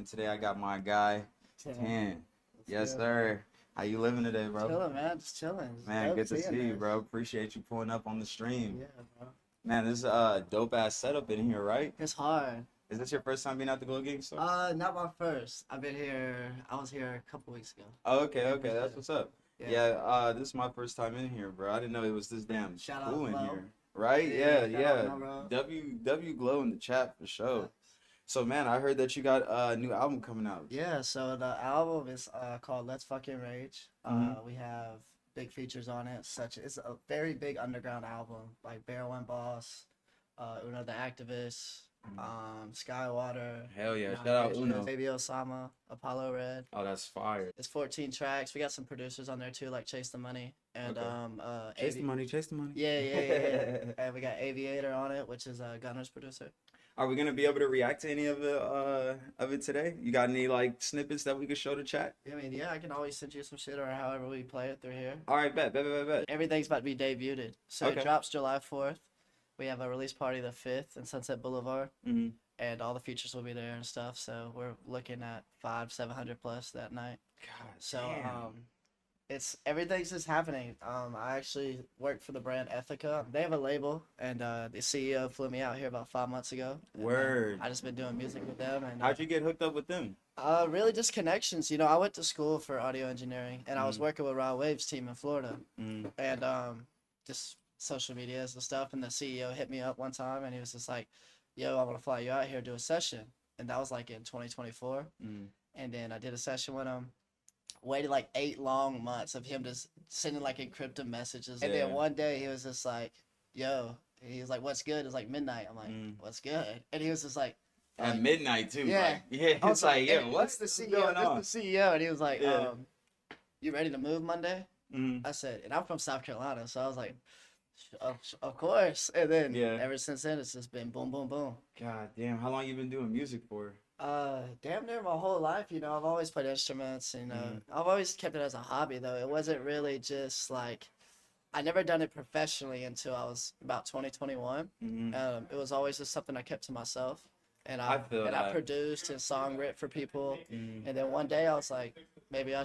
today I got my guy, 10. Yes, good, sir. How you living today, bro? Chilling, man. Just chilling. It's Man, dope good to seeing see you, this. bro. Appreciate you pulling up on the stream. Yeah, bro. Man, this is a dope ass setup in here, right? It's hard. Is this your first time being at the Glo Gang store? Not my first. I was here a couple weeks ago. Oh, okay, Yeah, okay, that's what's up. Yeah. Yeah, this is my first time in here, bro. I didn't know it was this damn Shout out cool in Glo. here. Right? Yeah, Yeah, shout out yeah. Glo, bro. W Glow in the chat for sure. So, man, I heard that you got a new album coming out. Yeah, so the album is called Let's Fucking Rage. Mhm. We have big features on it, such it's a very big underground album, like Barrel and Boss, Uno the Activist, Skywater. Hell yeah, Nine shout out Visions, Uno. Baby Osama, Apollo Red. Oh, that's fire. It's 14 tracks. We got some producers on there too, like Chase the Money and Okay. Chase the money, chase the money. Yeah. And we got Aviator on it, which is Gunner's producer. Are we gonna be able to react to any of it today? You got any like snippets that we could show to chat? I mean, yeah, I can always send you some shit or however we play it through here. All right, bet. Everything's about to be debuted. So Okay. it drops July 4th. We have a release party the 5th in Sunset Boulevard. Mhm. And all the features will be there and stuff. So we're looking at 700 plus that night. God, So damn. everything's just happening. I actually work for the brand Ethika. They have a label, and the CEO flew me out here about 5 months ago. And Word. I just been doing music with them, and How'd you get hooked up with them? really just connections. You know, I went to school for audio engineering, and I was working with Raw Wave's team in Florida, Mm. and just social medias and stuff. And the CEO hit me up one time, and he was just like, "Yo, I want to fly you out here do a session," and that was like in 2024. Mm. And then I did a session with him. Waited like 8 long months of him just sending like encrypted messages. And then Yeah. one day he was just like, "Yo," he was like, "What's good?" It was like midnight. I'm like, "What's good?" And he was just like, At midnight too. Yeah. Like, yeah. I It's was like, yeah, "Hey, what's this going on? This the CEO, and he was like, Yeah. "You ready to move Monday?" Mm. I said, and I'm from South Carolina, so I was like, of course. And then Yeah. ever since then, it's just been boom, boom, boom. God damn, how long you been doing music for? Damn near my whole life, you know, I've always played instruments, you know. I've always kept it as a hobby though. It wasn't really just like I never done it professionally until I was about 2021. Mhm. It was always just something I kept to myself. And I feel I that. produced and song writ for people. Mm. And then one day I was like, maybe I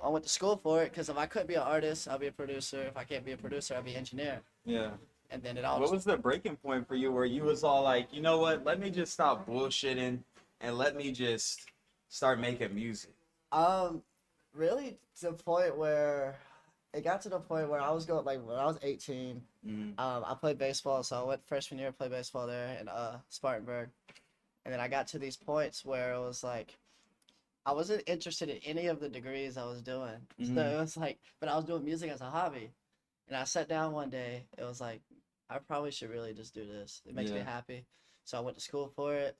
went to school for it because if I couldn't be an artist, I'll be a producer. If I can't be a producer, I'll be an engineer. Yeah. And then it all What was the breaking point for you where you was all like, you know what, let me just stop bullshitting and let me just start making music? Really to the point where it got to the point where I was going like when I was 18. Mm. I played baseball, so I went freshman year, played baseball there in Spartanburg, and then I got to these points where it was like I wasn't interested in any of the degrees I was doing. So it was like, but I was doing music as a hobby, and I sat down one day. It was like I probably should really just do this. It makes me Yeah. happy. So I went to school for it.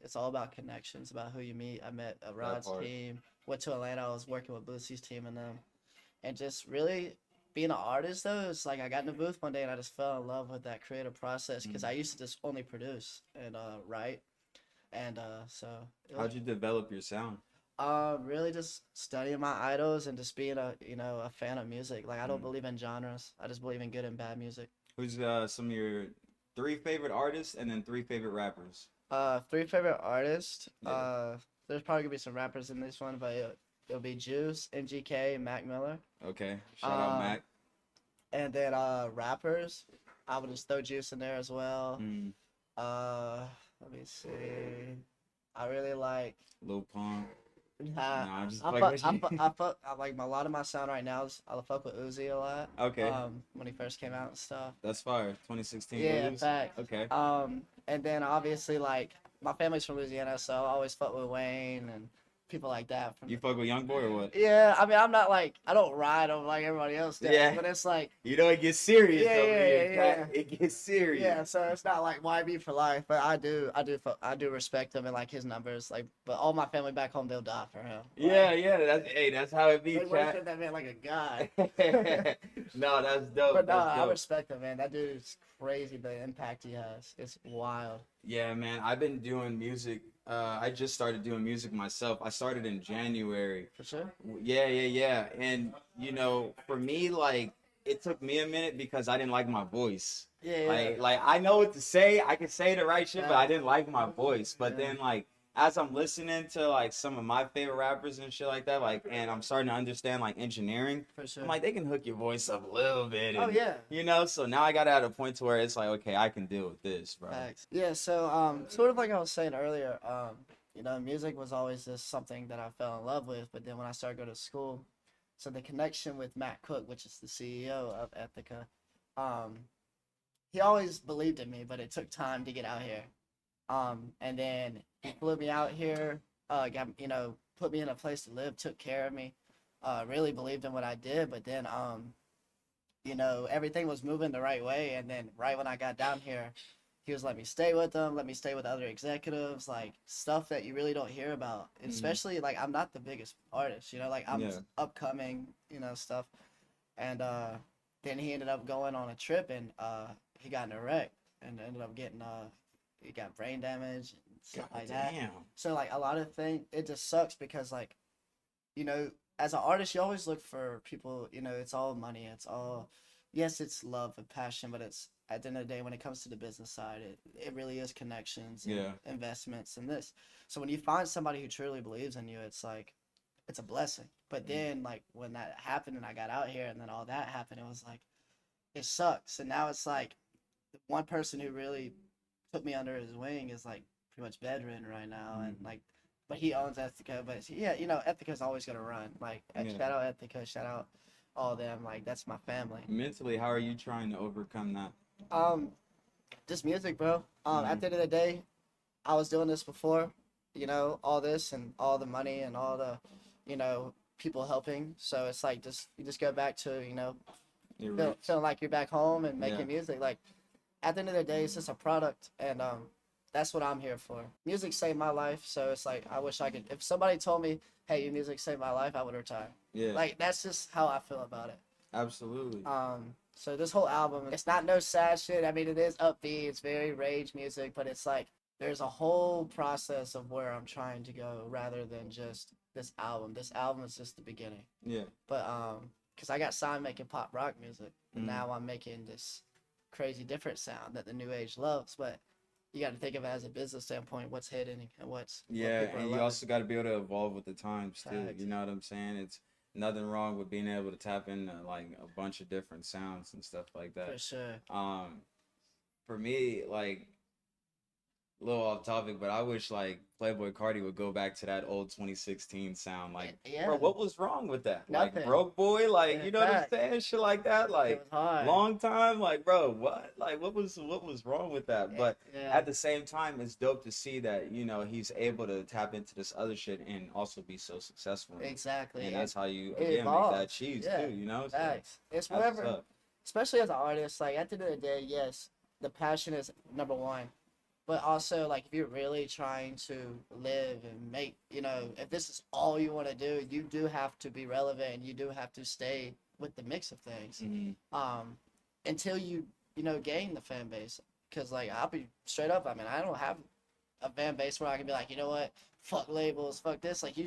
It's all about connections, about who you meet. I met Rod's part. team. Went to Atlanta. I was working with Boosie's team and them, and just really being an artist though, it's like I got in the booth one day and I just fell in love with that creative process because I used to just only produce and write, and so it was, How'd you develop your sound? really just studying my idols and just being a fan of music. Like I don't believe in genres. I just believe in good and bad music. Who's some of your 3 favorite artists and then 3 favorite rappers? 3 favorite artists. Yeah. There's probably gonna be some rappers in this one, but it'll be Juice, MGK, and Mac Miller. Okay, shout out Mac. And then rappers, I would just throw Juice in there as well. Mm. Let me see. I really like. Lil Pump. Nah, I'm just I fucking fuck, with I fuck. I like a lot of my sound right now. I fuck with Uzi a lot. Okay. When he first came out and stuff. That's fire. 2016. Yeah, in Blues? fact. Okay. And then obviously like my family's from Louisiana, so I always fuck with Wayne and people like that. You fuck with Young Boy or what? Yeah, I mean I'm not like I don't ride on like everybody else does, Yeah. but it's like. You know it gets serious Yeah, over here. yeah. Cat. It gets serious. Yeah, so it's not like YB for life, but I do respect him and like his numbers. Like, but all my family back home, they'll die for him. Yeah, that's how it be, They Cat. worship that man like a god. No, that's dope. But no, that's I dope. respect him, man. That dude's crazy. The impact he has, it's wild. Yeah, man. I've been doing music. I just started doing music myself. I started in January. For sure. Yeah. And you know, for me, like, it took me a minute because I didn't like my voice. Yeah. Like I know what to say. I can say the right shit, but Yeah. I didn't like my voice. But Yeah. then, like, as I'm listening to like some of my favorite rappers and shit like that, like, and I'm starting to understand like engineering, For sure. I'm like, they can hook your voice up a little bit. Oh And, yeah. you know, so now I got at a point to where it's like, okay, I can deal with this, bro. Facts. Yeah, so sort of like I was saying earlier, you know, music was always just something that I fell in love with, but then when I started going to school, so the connection with Matt Cook, which is the CEO of Ethika, he always believed in me, but it took time to get out here. And then he flew me out here, got, you know, put me in a place to live, took care of me, really believed in what I did, but then you know, everything was moving the right way, and then right when I got down here, he was let me stay with them, let me stay with other executives, like stuff that you really don't hear about. Especially like I'm not the biggest artist, you know, like I'm upcoming, you know, stuff. And then he ended up going on a trip, and he got in a wreck and ended up getting he got brain damage and stuff like that. So like a lot of things, it just sucks because like, you know, as an artist, you always look for people, you know, it's all money. It's all, yes, it's love and passion, but it's at the end of the day, when it comes to the business side, it really is connections and investments and this. So when you find somebody who truly believes in you, it's like, it's a blessing. But then like when that happened and I got out here and then all that happened, it was like, it sucks. And now it's like the one person who really took me under his wing is like pretty much bedridden right now. And like, but he owns Ethika. But yeah, you know, Ethika's always gonna run. Like, shout out Ethika, shout out all them. Like, that's my family. Mentally, how are you trying to overcome that? Just music, bro. At the end of the day, I was doing this before. You know, all this and all the money and all the, you know, people helping. So it's like you just go back to, you know, feeling like you're back home and making music. Like, at the end of the day, it's just a product, and that's what I'm here for. Music saved my life, so it's like I wish I could. If somebody told me, "Hey, your music saved my life," I would retire. Yeah. Like that's just how I feel about it. Absolutely. So this whole album, it's not no sad shit. I mean, it is upbeat. It's very rage music, but it's like there's a whole process of where I'm trying to go, rather than just this album. This album is just the beginning. Yeah. But because I got signed making pop rock music, and now I'm making this crazy different sound that the new age loves, but you got to think of it as a business standpoint, what's hitting and what's and you also got to be able to evolve with the times too. You know what I'm saying? It's nothing wrong with being able to tap into like a bunch of different sounds and stuff like that. For sure. For me, like a little off topic, but I wish like Playboy Cardi would go back to that old 2016 sound. Like, bro, what was wrong with that? Nothing. Like broke boy, like you know what I'm saying? Shit like that, like long time, like bro, what? Like what was wrong with that? But at the same time, it's dope to see that you know he's able to tap into this other shit and also be so successful. Exactly. And that's how you again make that cheese too. You know? So it's whatever. Especially as an artist, like at the end of the day, yes, the passion is number one. But also, like, if you're really trying to live and make, you know, if this is all you want to do, you do have to be relevant and you do have to stay with the mix of things until you know, gain the fan base. Because, like, I'll be straight up, I mean, I don't have a fan base where I can be like, you know what, fuck labels, fuck this. Like, you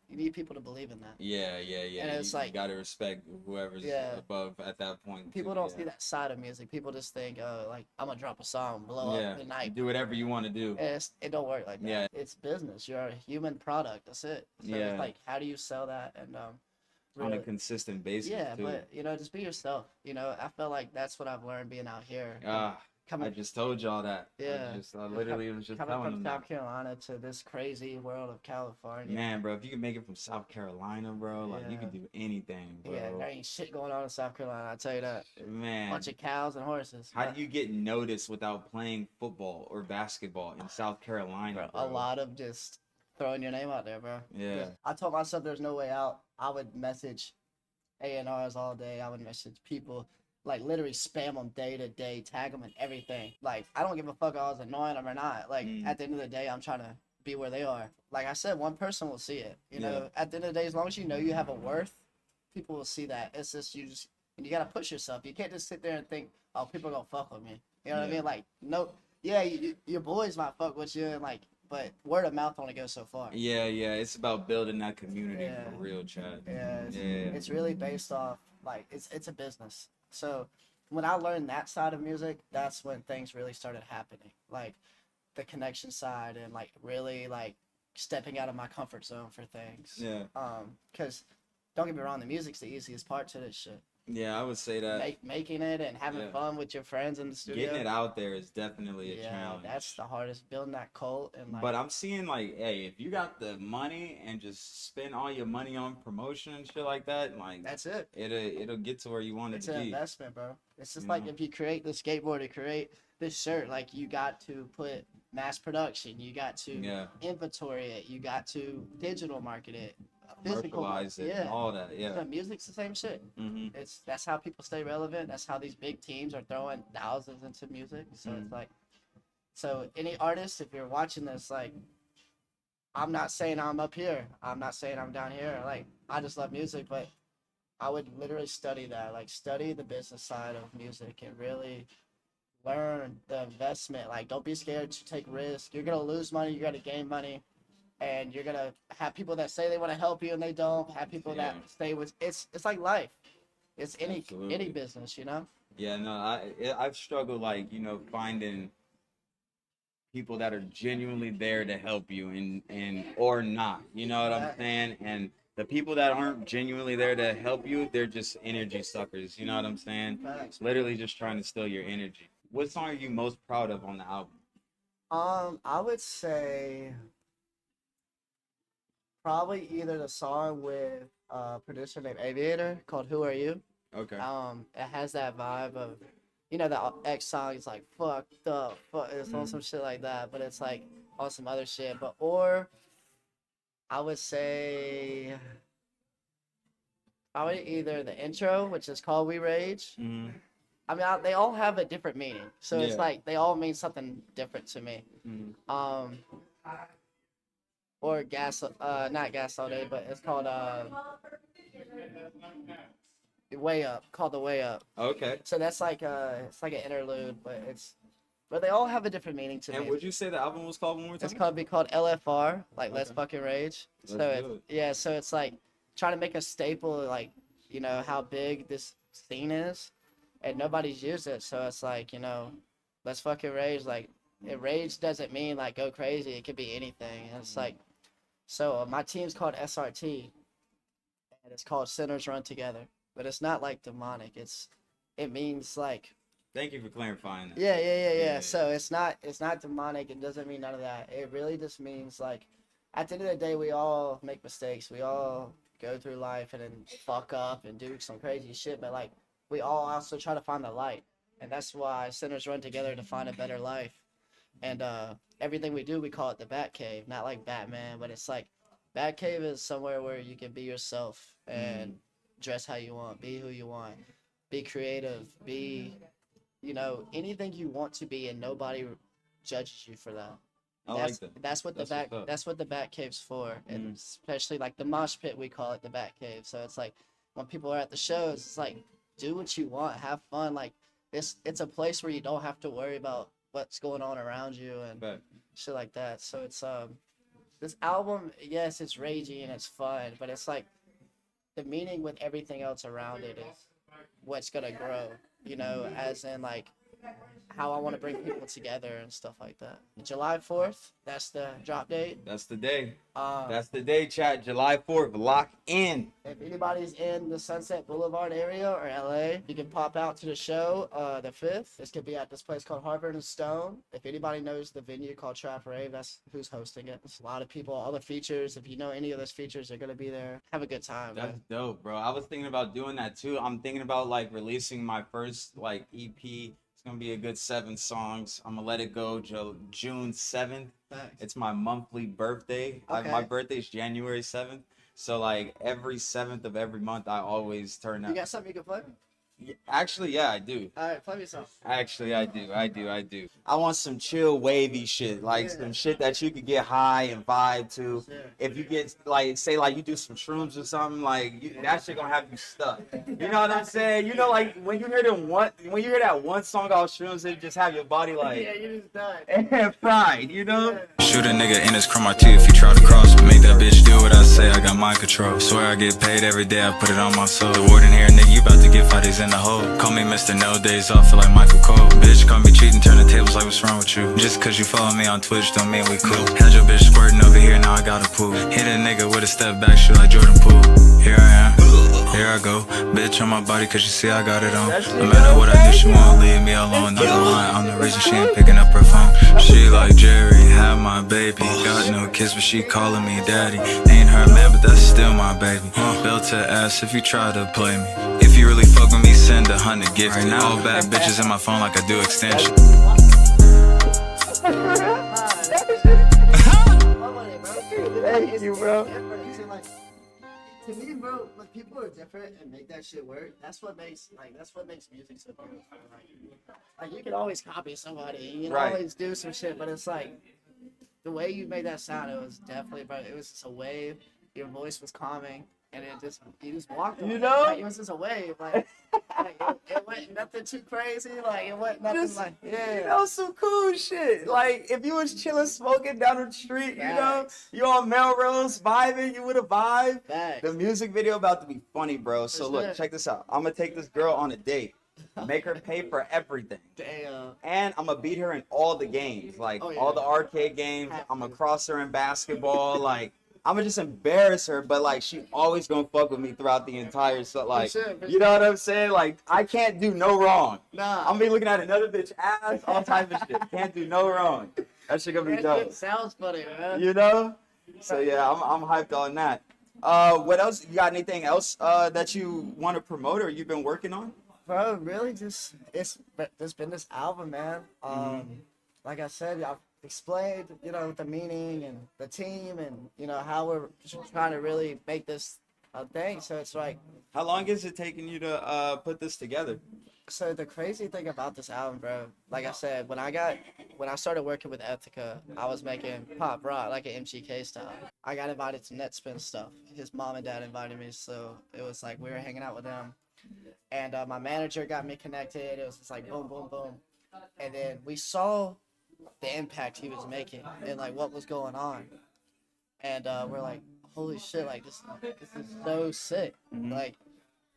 need people to believe in that. Yeah. And it's like, you gotta respect whoever's above at that point. People don't see that side of music. People just think, oh, like, I'm gonna drop a song, blow up the night. Do whatever you want to do. And it don't work like that. Yeah. It's business. You're a human product. That's it. So it's like, how do you sell that? And really, on a consistent basis. Yeah, too. But you know, just be yourself. You know, I feel like that's what I've learned being out here. I just told y'all that. Yeah. I literally was just telling them. Coming from South Carolina to this crazy world of California. Man, bro, if you can make it from South Carolina, bro, like you can do anything, bro. Yeah, there ain't shit going on in South Carolina, I tell you that. Man. Bunch of cows and horses. How do you get noticed without playing football or basketball in South Carolina, bro? A lot of just throwing your name out there, bro. Yeah. I told myself there's no way out. I would message A&Rs all day. I would message people. Like, literally spam them day to day, tag them and everything. Like, I don't give a fuck if I was annoying them or not. Like, at the end of the day, I'm trying to be where they are. Like I said, one person will see it. You know, at the end of the day, as long as you know you have a worth, people will see that. It's just, you got to push yourself. You can't just sit there and think, oh, people are going to fuck with me. You know what I mean? Like, no, your boys might fuck with you, and like, but word of mouth only goes so far. Yeah, it's about building that community for real, Chad. It's really based off, like, it's a business. So when I learned that side of music, that's when things really started happening. Like the connection side and like really like stepping out of my comfort zone for things. Yeah. Because don't get me wrong, the music's the easiest part to this shit. Yeah, I would say that. Making it and having fun with your friends in the studio. Getting it out there is definitely a challenge. Yeah, that's the hardest. Building that cult and like. But I'm seeing like, hey, if you got the money and just spend all your money on promotion and shit like that, like that's it. It'll get to where you want it to be. It's an investment, bro. It's just like if you create the skateboard to create this shirt, like you got to put mass production, you got to inventory it, you got to digital market it. Commercialize it, and all that, So music's the same shit. Mm-hmm. That's how people stay relevant. That's how these big teams are throwing thousands into music. So it's like, so any artist, if you're watching this, like, I'm not saying I'm up here. I'm not saying I'm down here. Like, I just love music, but I would literally study that, like, study the business side of music and really learn the investment. Like, don't be scared to take risks. You're gonna lose money. You're gonna gain money. And you're gonna have people that say they want to help you and they don't. Have people that stay with. It's like life. It's any business, you know. Yeah, no, I've struggled like finding people that are genuinely there to help you and or not. You know what I'm saying? And the people that aren't genuinely there to help you, they're just energy suckers. You know what I'm saying? It's literally just trying to steal your energy. What song are you most proud of on the album? I would say. Probably either the song with a producer named Aviator called "Who Are You." Okay. It has that vibe of, the X song is like fucked up, it's on some shit like that, but it's like on some other shit. Or I would say probably either the intro, which is called "We Rage." Mm-hmm. I mean, they all have a different meaning, so it's like they all mean something different to me. Mm-hmm. Or not Gas All Day, but it's called Way Up, called The Way Up. Okay. So that's like it's like an interlude, but they all have a different meaning to me. And would you say the album was called one more time? It's called LFR, like Let's Fucking Rage. So it's like trying to make a staple, like how big this scene is, and nobody's used it. So it's like Let's Fucking Rage, like. Rage doesn't mean like go crazy. It could be anything. And it's like, so my team's called SRT, and it's called Sinners Run Together. But it's not like demonic. It means like. Thank you for clarifying that. Yeah. So it's not demonic. It doesn't mean none of that. It really just means like, at the end of the day, we all make mistakes. We all go through life and then fuck up and do some crazy shit. But like, we all also try to find the light, and that's why sinners run together to find a better life. And everything we do, we call it the Bat Cave. Not like Batman, but it's like Bat Cave is somewhere where you can be yourself and dress how you want, be who you want, be creative, be, anything you want to be, and nobody judges you for that. That's what the Bat Cave's for, and especially like the mosh pit, we call it the Bat Cave. So it's like when people are at the shows, it's like do what you want, have fun. Like it's a place where you don't have to worry about what's going on around you and shit like that. So it's this album, yes, it's ragey and it's fun, but it's like the meaning with everything else around it is what's gonna grow, as in like how I want to bring people together and stuff like that. July 4th, that's the drop date. That's the day. That's the day, chat. July 4th, lock in. If anybody's in the Sunset Boulevard area or LA, you can pop out to the show the 5th. This could be at this place called Harvard and Stone. If anybody knows the venue called Trap Rave, that's who's hosting it. It's a lot of people, all the features. If you know any of those features, they're going to be there. Have a good time. That's dope, bro. I was thinking about doing that too. I'm thinking about like releasing my first like EP. Gonna be a good 7 songs. I'm gonna let it go June 7th. Thanks. It's my monthly birthday. Okay. My birthday is January 7th. So like every 7th of every month, I always turn up. You got something you can play? Actually, yeah, I do. All right, play me some. Actually, I do. I want some chill, wavy shit, like some shit that you could get high and vibe to. Yeah. If you get like, say, like you do some shrooms or something, like that shit gonna have you stuck. You know what I'm saying? Like when you hear that one song called shrooms, it just have your body like you just done. And fried, Shoot a nigga in his chroma too if you try to cross. Make that bitch do what I say. I got mind control. Swear I get paid every day, I put it on my soul. The warden here, nigga, you about to get 5 days in the hole. Call me Mr. No Days Off, feel like Michael Cole. Bitch, call me cheating, turn the tables like what's wrong with you? Just cause you follow me on Twitch don't mean we cool. Had your bitch squirting over here, now I gotta poop. Hit a nigga with a step back, shoot like Jordan Poole. Here I am, here I go. Bitch on my body cause you see I got it on. No matter what I do, she won't leave me alone. Not gonna lie, I'm the reason she ain't picking up her phone. She like Jerry, have my baby. Got no kids but she calling me daddy. Ain't her man but that's still my baby. Built to ass if you try to play me. If you really fuck with me, send 100 gifts. Right now, all bad bitches in my phone like I do extension. Thank you, bro. To me, bro, when people are different and make that shit work, that's what makes music so beautiful. Like you can always copy somebody, you can always do some shit, but it's like the way you made that sound, it was definitely, bro. It was just a wave. Your voice was calming, and you just walked on. You know, like, it was just a wave. Like it went nothing too crazy. Like it went nothing just, like you know, some cool shit. Like if you was chilling, smoking down the street, you know, you on Melrose vibing, you would have vibed. The music video about to be funny, bro. So look, check this out. I'm gonna take this girl on a date. Make her pay for everything. Damn. And I'm gonna beat her in all the games, like all the arcade games. I'm gonna cross her in basketball, like. I'm gonna just embarrass her, but like she always gonna fuck with me throughout the entire like you know what I'm saying? Like I can't do no wrong. Nah. I'm gonna be looking at another bitch ass, all type of shit. Can't do no wrong. That shit gonna be dope. Sounds funny, man. You know? So yeah, I'm hyped on that. What else? You got anything else that you want to promote or you've been working on? Bro, really just it's been this album, man. Like I said, I've explained, you know, the meaning and the team and, you know, how we're trying to really make this a thing. So it's like... How long is it taking you to put this together? So the crazy thing about this album, bro, like I said, when I started working with Ethika, I was making pop rock, like an MGK style. I got invited to Netspin stuff. His mom and dad invited me, so it was like we were hanging out with them. And my manager got me connected. It was just like boom, boom, boom. And then we saw the impact he was making and like what was going on, and we're like, holy shit, like this is so sick. Like,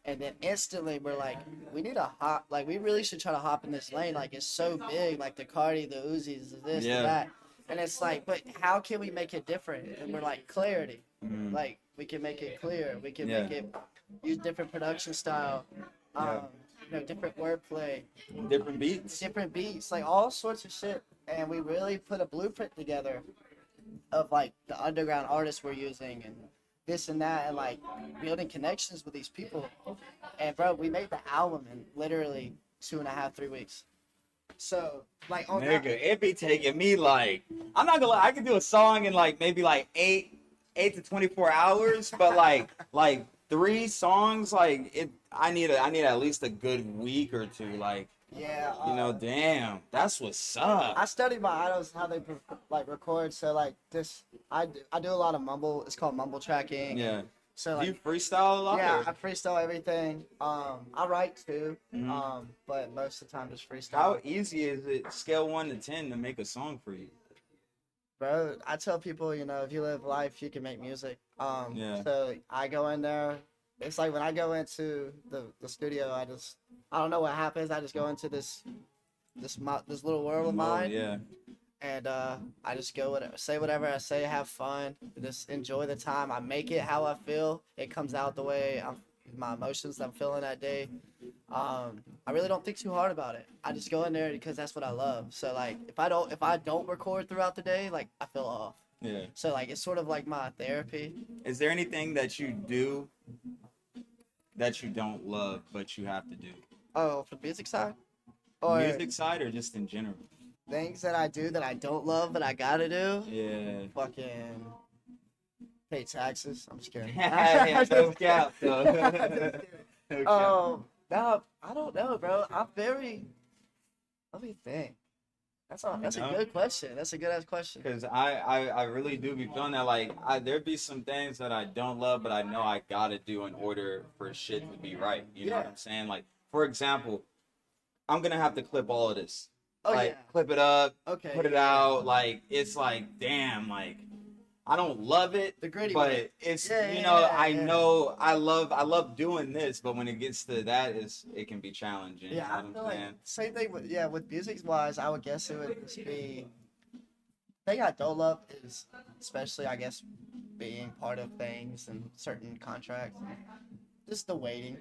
and then instantly we're like, we need a hop, like we really should try to hop in this lane, like it's so big, like the Cardi, the Uzis, this, the that, and it's like, but how can we make it different? And we're like, clarity. Like we can make it clear, we can make it use different production style, you know, different wordplay, different beats, like all sorts of shit. And we really put a blueprint together of like the underground artists we're using and this and that, and like building connections with these people. And bro, we made the album in literally 2.5, 3 weeks. So like on nigga, it be taking me like, I'm not gonna lie, I can do a song in like maybe like 8 to 24 hours, but like 3 songs, like it. I need at least a good week or 2, like. Yeah, you know, damn, that's what's up. I studied my idols, how they like record. So like this, I do a lot of mumble. It's called mumble tracking. Yeah. So like, do you freestyle a lot? Yeah, I freestyle everything. I write too. But most of the time just freestyle. How easy is it, scale 1 to 10, to make a song for you? Bro, I tell people, you know, if you live life, you can make music. So I go in there. It's like when I go into the studio, I don't know what happens. I just go into this little world of mine. Yeah. And I just go say whatever I say, have fun, just enjoy the time. I make it how I feel. It comes out the way my emotions I'm feeling that day. I really don't think too hard about it. I just go in there because that's what I love. So like if I don't record throughout the day, like I feel off. Yeah. So like it's sort of like my therapy. Is there anything that you do that you don't love but you have to do? Oh, for the music side? Music side or just in general? Things that I do that I don't love but I gotta do? Yeah. Fucking pay taxes. I'm just kidding. No cap, though. No, I don't know, bro. Let me think. That's a good question. That's a good ass question. Because I really do be feeling that, like, there be some things that I don't love, but I know I gotta do in order for shit to be right. You know what I'm saying? Like, for example, I'm gonna have to clip all of this. Clip it up, put it out. Like, it's like, damn, like, I don't love it, the gritty but one. it's I know I love doing this, but when it gets to that, it can be challenging. Yeah, I feel like same thing with music wise. I would guess it would just be. The thing I don't love is, especially I guess, being part of things and certain contracts. Just the waiting.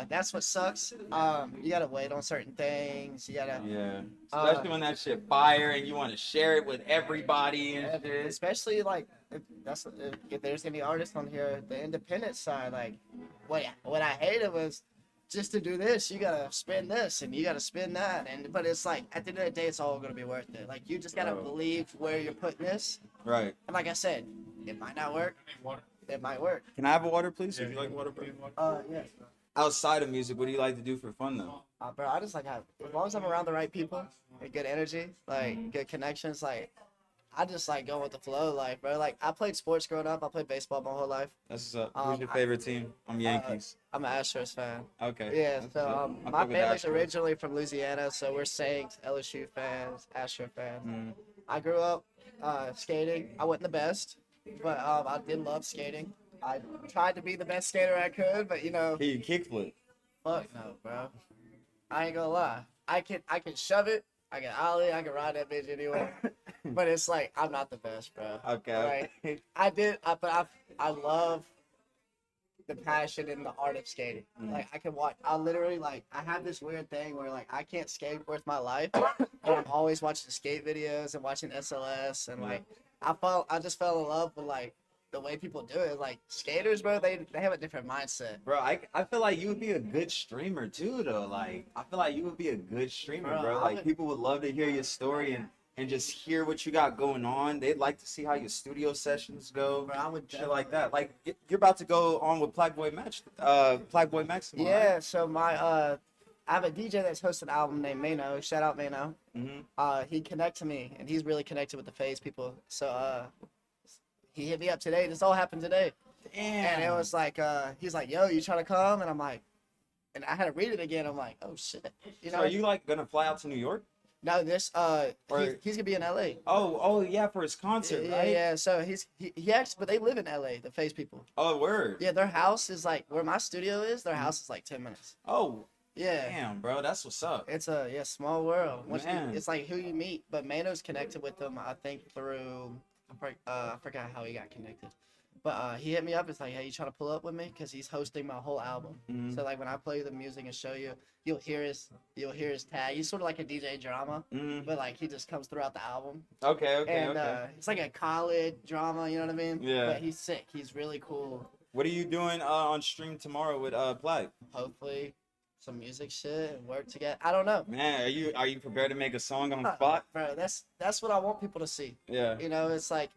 That's what sucks. You gotta wait on certain things. You gotta. Yeah. Especially when that shit fire and you want to share it with everybody and shit. Especially like if there's any artists on here, the independent side, like what I hated was just to do this, you gotta spend this and you gotta spend that, but it's like at the end of the day, it's all gonna be worth it. Like you just gotta believe where you're putting this. Right. And like I said, it might not work. It might work. Can I have a water, please? If you like water, bro. Yes. Outside of music, what do you like to do for fun, though? Bro, I just like as long as I'm around the right people, and good energy, like good connections, like I just like go with the flow, like bro. Like I played sports growing up. I played baseball my whole life. That's what's up. Who's your favorite team? I'm Yankees. I'm an Astros fan. Okay. Yeah. So my family's originally from Louisiana, so we're Saints, LSU fans, Astro fans. I grew up skating. I wasn't the best, but I did love skating. I tried to be the best skater I could, but Can you kickflip? fuck no, bro. I ain't gonna lie. I can Oh, shove it. I can ollie. I can ride that bitch anyway. But it's like I'm not the best, bro. Okay. Like, I love the passion and the art of skating. Like I can watch. I literally like. I have this weird thing where like I can't skate worth my life, and I'm always watching skate videos and watching SLS and like I just fell in love with like the way people do it. Like skaters, bro, they have a different mindset. Bro, I feel like you would be a good streamer too, though. Like I feel like you would be a good streamer, bro. Like people would love to hear your story and just hear what you got going on. They'd like to see how your studio sessions go. Bro, I would shit like that. Like you're about to go on with Plague Maximo. Yeah, right? so my I have a DJ that's hosted an album named Mano. Shout out Mano. He connected me, and he's really connected with the Phase people. So he hit me up today. This all happened today. Damn. And it was like he's like, "Yo, you trying to come?" And I'm like, and I had to read it again. I'm like, "Oh shit." You know? So are you like gonna fly out to New York? No, he's gonna be in LA. Oh yeah, for his concert, right? Yeah. So he actually, but they live in LA, the Phase people. Oh word. Yeah, their house is like where my studio is. Their house is like 10 minutes. Oh. Yeah. Damn, bro, that's what's up. It's a small world. Man. It's like who you meet, but Mano's connected with them. I think through I forgot how he got connected, but he hit me up. It's like, hey, you trying to pull up with me? Because he's hosting my whole album. So like when I play the music and show you, you'll hear his tag. He's sort of like a DJ drama, but like he just comes throughout the album. Okay. And it's like a college drama. You know what I mean? Yeah. But he's sick. He's really cool. What are you doing on stream tomorrow with Plague? Hopefully some music shit and work together. I don't know. Man, are you prepared to make a song on the spot? Bro, that's what I want people to see. Yeah. You know, it's like,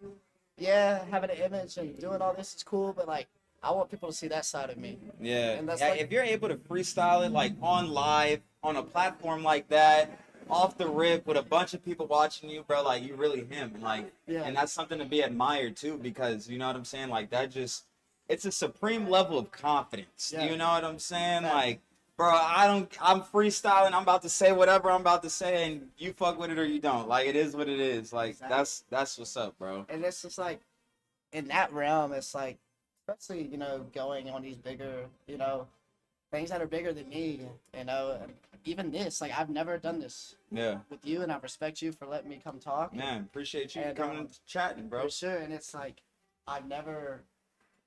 yeah, having an image and doing all this is cool, but like, I want people to see that side of me. Yeah. And that's if you're able to freestyle it like on live on a platform like that, off the rip with a bunch of people watching you, bro, like you really him, and like, and that's something to be admired too, because you know what I'm saying, like that it's a supreme level of confidence. Yeah. You know what I'm saying, like. Bro, I'm freestyling. I'm about to say whatever I'm about to say, and you fuck with it or you don't. Like, it is what it is. Like, that's what's up, bro. And it's just like, in that realm, it's like, especially, you know, going on these bigger, you know, things that are bigger than me, you know, and even this, like, I've never done this. Yeah. With you, and I respect you for letting me come talk. Man, appreciate you coming and chatting, bro. For sure, and it's like,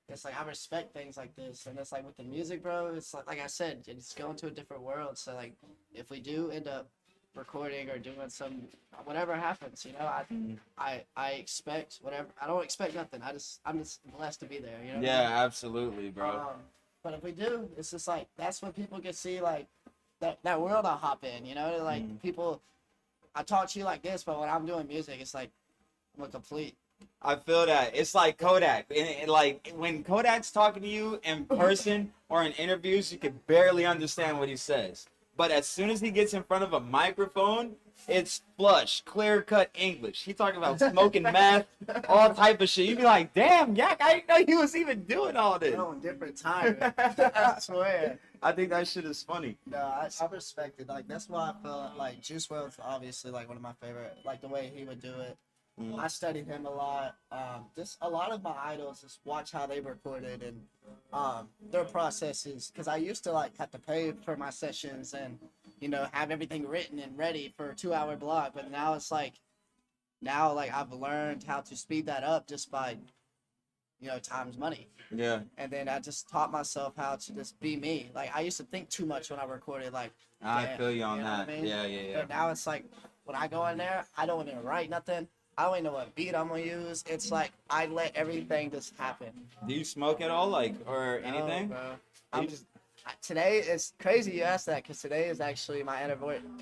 it's like I respect things like this, and it's like with the music, bro. It's like I said, it's going to a different world. So like, if we do end up recording or doing some whatever happens, you know, I expect whatever. I don't expect nothing. I'm just blessed to be there. You know. Yeah, absolutely, bro. But if we do, it's just like that's when people can see like that world I hop in. You know, like people. I talk to you like this, but when I'm doing music, it's like I'm a complete. I feel that. It's like Kodak. And like when Kodak's talking to you in person or in interviews, you can barely understand what he says. But as soon as he gets in front of a microphone, it's flush, clear-cut English. He talking about smoking meth, all type of shit. You be like, damn, Yak, I didn't know he was even doing all this. No, different time. I swear. I think that shit is funny. No, I respect it. Like, that's why I feel like Juice WRLD's obviously like one of my favorite. Like the way he would do it. I studied him a lot. Just a lot of my idols, just watch how they recorded and their processes. Because I used to like have to pay for my sessions and have everything written and ready for a 2-hour block. But now it's like I've learned how to speed that up just by time's money. Yeah. And then I just taught myself how to just be me. Like I used to think too much when I recorded. Like I feel you on that. I mean? Yeah. But now it's like when I go in there, I don't even write nothing. I don't even know what beat I'm gonna use. It's like I let everything just happen. Do you smoke at all, like, or anything? No, bro. Today is crazy you asked that because today is actually my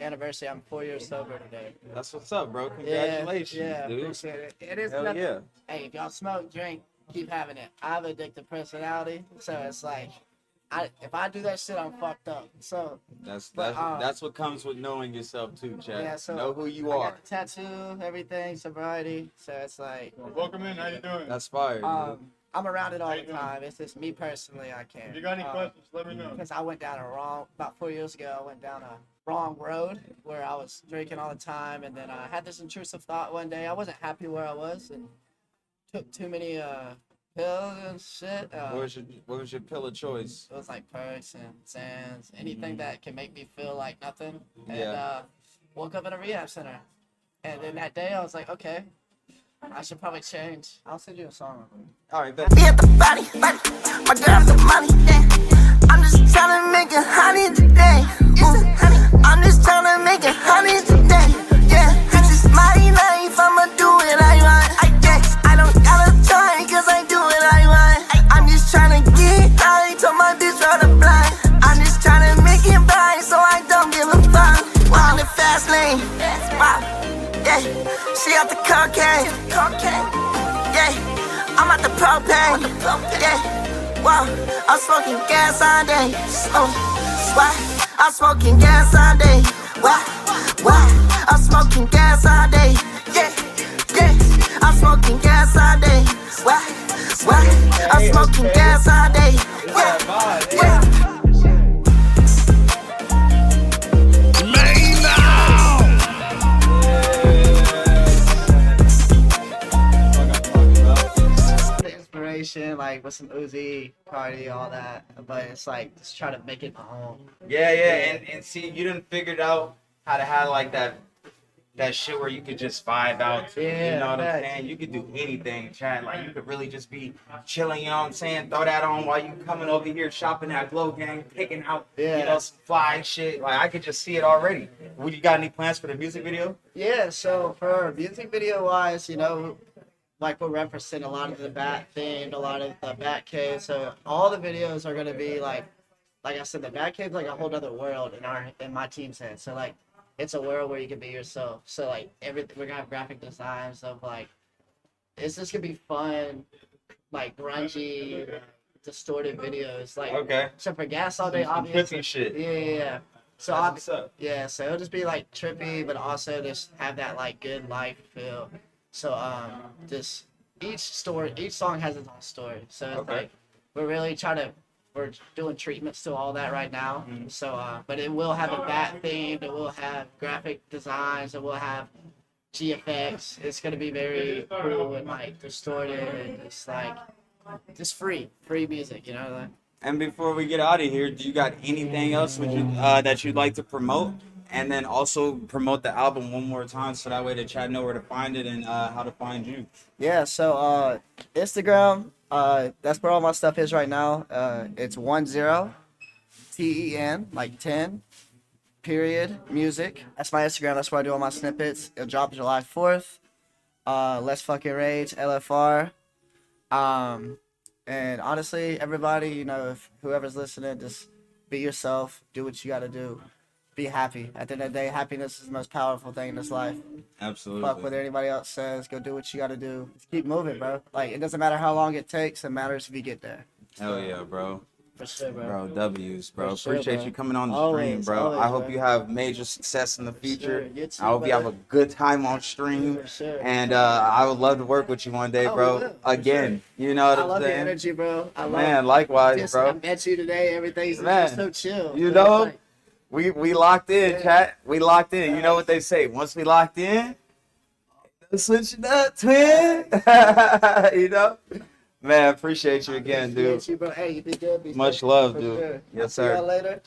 anniversary. I'm 4 years sober today. That's what's up, bro. Congratulations, yeah, dude. appreciate it. It is Hell nothing. yeah. Hey, if y'all smoke, drink, keep having it. I have an addictive personality, so it's like, if I do that shit, I'm fucked up. So that's what comes with knowing yourself too, Chad. Yeah, so know who you I are. got the tattoo, everything, sobriety. So it's like, Welcome in. How you doing? That's fire. Dude. I'm around it all the time. It's just me personally, I can't. If you got any questions, let me know. Because I went down about 4 years ago, I went down a wrong road where I was drinking all the time. And then I had this intrusive thought one day. I wasn't happy where I was and took too many pills and shit. What was your pill of choice? It was like perks and Zans, anything that can make me feel like nothing. And Yeah. Woke up in a rehab center. And then that day I was like, okay, I should probably change. I'll send you a song. All right, bet. Be at the body, my girl's the money, yeah. I'm just tryna make it honey today. I'm just tryna make it honey today. Yeah, this is my life, I'ma do it I want. Yeah, I don't gotta try, cause I do it I want. I'm just tryna get high, told my bitch roll the blind. I'm just tryna make it by, so I don't give a fuck. I'm in the fast lane, wow. Yeah, she out the cocaine. Yeah, I'm at the propane. Yeah, wow, I'm smoking gas all day. Oh, why? I'm smoking gas all day. Why? I'm smoking gas all day. Yeah, I'm smoking gas all day. Why? I'm smoking gas all day. Yeah. Like with some Uzi, Cardi, all that, but it's like just try to make it my own. Yeah, and see, you didn't figure out how to have like that shit where you could just vibe out to, you know what I'm saying? You could do anything, Chad. Like you could really just be chilling, you know what I'm saying? Throw that on while you coming over here shopping at Glo Gang, picking out, some fly shit. Like I could just see it already. Would you got any plans for the music video? Yeah, so for music video wise, like we're referencing a lot of the Bat themed, a lot of the Bat Cave. So all the videos are gonna be like I said, the Bat Cave's like a whole other world in my team's head. So like it's a world where you can be yourself. So like everything, we're gonna have graphic designs of like it's just gonna be fun, like grungy, distorted videos. Like so for Gas All Day, obviously. Shit. Yeah. So so it'll just be like trippy, but also just have that like good life feel. So just each song has its own story. So it's like we're doing treatments to all that right now. So but it will have a Bat theme, it will have graphic designs, it will have GFX. It's gonna be very cool and like distorted and just free music, And before we get out of here, do you got anything else that you'd like to promote? And then also promote the album one more time so that way the chat know where to find it and how to find you. Yeah, so Instagram, that's where all my stuff is right now. It's 10TEN, like 10, period, music. That's my Instagram. That's where I do all my snippets. It'll drop July 4th. Let's Fucking Rage, LFR. And honestly, everybody, if whoever's listening, just be yourself. Do what you got to do. Be happy. At the end of the day, happiness is the most powerful thing in this life. Absolutely. Fuck what anybody else says. Go do what you gotta do. Just keep moving, bro. Like, it doesn't matter how long it takes. It matters if you get there. Hell yeah, bro. For sure, bro. W's, bro. Sure, Appreciate bro. you coming on the Always, stream, bro. always, I hope bro. you have major success in the future. Sure. You too, I hope you have a good time on stream. For sure. And I would love to work with you one day, bro. We will. Again, you know what I I'm love your saying? energy, bro. Man, likewise, bro. I met you today. Everything's Man, just so chill. You So know, it's we locked in, chat. We locked in. You know what they say? Once we locked in, Switching up, twin. You know? Man, appreciate you again, dude. Appreciate you, bro. Hey, you did good. Be Much safe. love, For dude. sure. Yes, See y'all sir. later.